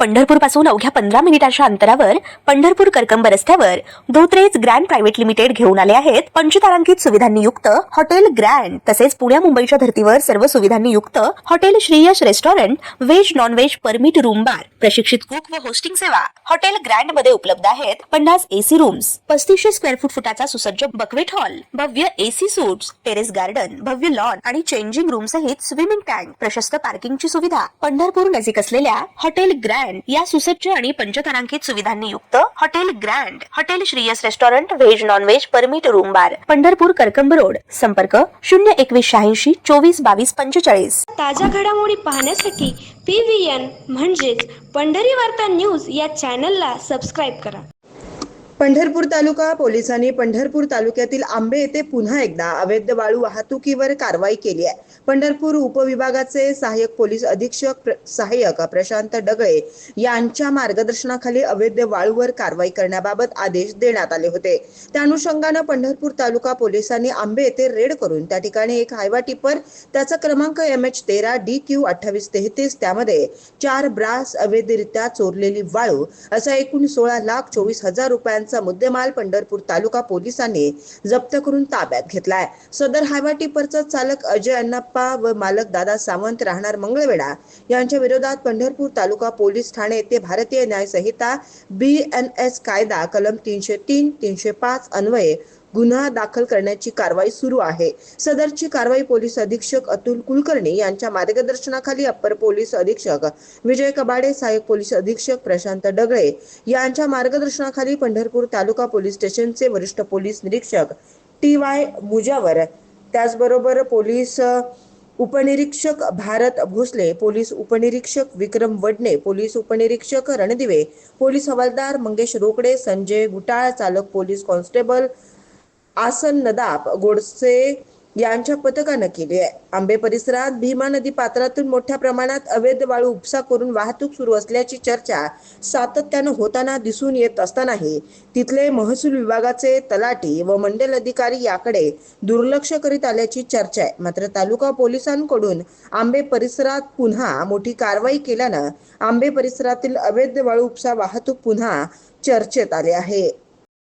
पंढरपूर पासून अवघ्या 15 मिनिटांच्या अंतरावर पंढरपूर करकंब रस्त्यावर धोत्रेज ग्रँड प्रायव्हेट लिमिटेड घेऊन आले आहेत पंचतारांकित सुविधांनी युक्त हॉटेल ग्रँड। तसेच पुण्या मुंबईच्या धर्तीवर सर्व सुविधांनी युक्त hotel Shriyash restaurant, veg non veg permit room bar, प्रशिक्षित कुक व होस्टिंग सेवा हॉटेल ग्रँड मध्ये उपलब्ध आहेत। 50 एसी रूम्स, 3500 स्क्वेअर फुटाचा सुसज्ज बकवेट हॉल, भव्य एसी सूट्स, टेरेस गार्डन, भव्य लॉन आणि चेंजिंग रूम सहित स्विमिंग टँक, प्रशस्त पार्किंगची सुविधा। पंढरपूर नजीक असलेल्या हॉटेल ग्रँड या सुसज्ज आणि पंचतारांकित सुविधांनी युक्त hotel grand, hotel Shriyas restaurant, veg non veg permit room बार, पंढरपूर करकंब रोड। संपर्क 02186 24 22 45। ताज्या घडामोडी पाहण्यासाठी PVN म्हणजेच पंढरी वार्ता न्यूज या चॅनलला सबस्क्राईब करा। पंढरपूर तालुका पोलिसांनी पंढरपूर तालुक्यातील आंबे येथे पुन्हा एकदा अवैध वाळू वाहतुकीवर कारवाई केली आहे। पंढरपूर उपविभागाचे सहाय्यक पोलीस अधीक्षक सहाय्यक प्रशांत डगळे यांच्या मार्गदर्शनाखाली अवैध वाळूवर कारवाई करण्याबाबत आदेश देण्यात आले होते। त्या अनुषंगाने पंढरपूर तालुका पोलिसांनी आंबे येथे रेड करून त्या ठिकाणी एक हायवा टिपर, त्याचा क्रमांक MH13 DQ 2833, त्यामध्ये 4 ब्रास अवैधरित्या चोरलेली वाळू असा एकूण 16,24,000 रुपयांचा मुद्देमाल पंढरपूर तालुका पोलिसांनी जप्त करून ताब्यात घेतलाय। सदर हायवा टिपरचा चालक अजय अण्णाप्पा व मालक दादा सावंत राहणार मंगळवेढा यांच्या विरोधात पंढरपूर तालुका पोलीस ठाणे येथे भारतीय न्याय संहिता BNS कायदा कलम 303, 305 अन्वये गुन्हा दाखल करण्याची कारवाई सुरू आहे। सदरची कारवाई पोलीस अधीक्षक अतुल कुलकर्णी यांच्या मार्गदर्शनाखाली अप्पर पोलीस अधीक्षक विजय कबाडे, सहाय्यक पोलीस अधीक्षक प्रशांत डगळे यांच्या मार्गदर्शनाखाली पंढरपूर तालुका पोलीस स्टेशनचे वरिष्ठ पोलीस निरीक्षक TY मुजावर, त्याचबरोबर पोलीस उपनिरीक्षक भारत भोसले, पोलीस उपनिरीक्षक विक्रम वडणे, पोलीस उपनिरीक्षक रणदिवे, पोलीस हवालदार मंगेश रोकडे, संजय गुटाळ, चालक पोलीस कॉन्स्टेबल आसन नदाब गोडसे यांच्या पथकानं केली आहे। आंबे परिसरात भीमा नदी पात्रातून मोठ्या प्रमाणात अवैध वाळू उपसा करून वाहतूक सुरू असल्याची चर्चा सातत्यानं होताना दिसून येत असतानाही तिथले महसूल विभागाचे तलाठी व मंडल अधिकारी याकडे दुर्लक्ष करीत आल्याची चर्चा आहे। मात्र तालुका पोलिसांकडून आंबे परिसरात पुन्हा मोठी कारवाई केल्यानं आंबे परिसरातील अवैध वाळू उपसा वाहतूक पुन्हा चर्चेत आले आहे।